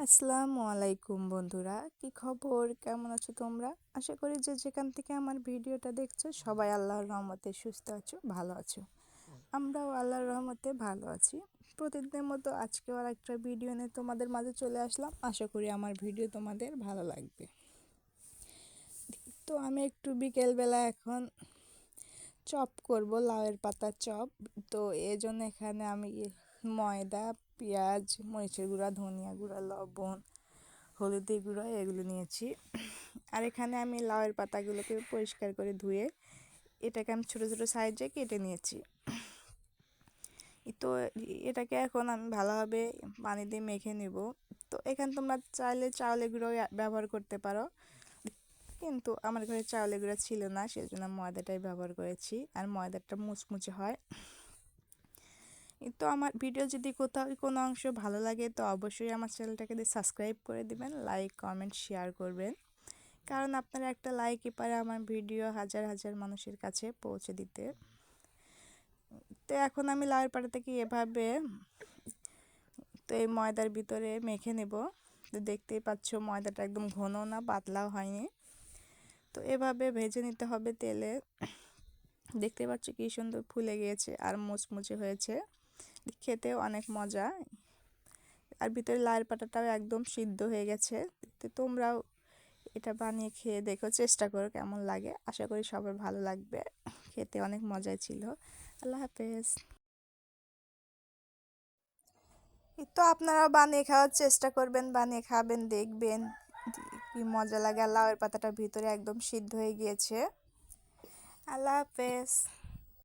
আসসালামু আলাইকুম বন্ধুরা, কি খবর? কেমন আছো তোমরা? আশা করি যে যেখান থেকে আমার ভিডিওটা দেখছো সবাই আল্লাহর রহমতে সুস্থ আছো, ভালো আছো। আমরাও আল্লাহর রহমতে ভালো আছি। প্রতিদিনের মতো আজকেও আর একটা ভিডিও নিয়ে তোমাদের মাঝে চলে আসলাম। আশা করি আমার ভিডিও তোমাদের ভালো লাগবে। তো আমি একটু বিকেলবেলা এখন চপ করব, লাউয়ের পাতার চপ। তো এই জন্য এখানে আমি ময়দা, পেঁয়াজ, মরিচের গুঁড়া, ধনিয়া গুঁড়া, লবণ, হলুদের গুঁড়ো এগুলো নিয়েছি। আর এখানে আমি লাউয়ের পাতাগুলোকে পরিষ্কার করে ধুয়ে এটাকে আমি ছোটো ছোটো সাইজে কেটে নিয়েছি। তো এটাকে এখন আমি ভালোভাবে পানি দিয়ে মেখে নেব। তো এখানে তোমরা চাইলে চাউলের গুঁড়ো ব্যবহার করতে পারো, কিন্তু আমার ঘরে চাউলের গুঁড়ো ছিল না, সেজন্য ময়দাটাই ব্যবহার করেছি। আর ময়দাটা মুচমুচে হয়। তো আমার ভিডিও যদি কোথাও কোনো অংশ ভালো লাগে তো অবশ্যই আমার চ্যানেলটাকে সাবস্ক্রাইব করে দিবেন, লাইক কমেন্ট শেয়ার করবেন। কারণ আপনার একটা লাইকই পারে আমার ভিডিও হাজার হাজার মানুষের কাছে পৌঁছে দিতে। তো এখন আমি লাউয়ের পাটা থেকে এভাবে তো এই ময়দার ভিতরে মেখে নেব। তো দেখতেই পাচ্ছ ময়দাটা একদম ঘন না, পাতলাও হয়নি। তো এভাবে ভেজে নিতে হবে তেলে। দেখতে পাচ্ছ কি সুন্দর ফুলে গিয়েছে আর মুচমুচে হয়েছে, খেতেও অনেক মজা। আর ভিতরে লাউয়ের পাটাটাও একদম সিদ্ধ হয়ে গেছে। তো তোমরাও এটা বানিয়ে খেয়ে দেখো, চেষ্টা করো কেমন লাগে। আশা করি সবার ভালো লাগবে, খেতে অনেক মজাই ছিল। আল্লাহ হাফেজ। তো আপনারাও বানিয়ে খাওয়ার চেষ্টা করবেন, বানিয়ে খাবেন, দেখবেন কি মজা লাগে। আর লাউয়ের পাতাটা ভিতরে একদম সিদ্ধ হয়ে গিয়েছে। আল্লাহ হাফেজ।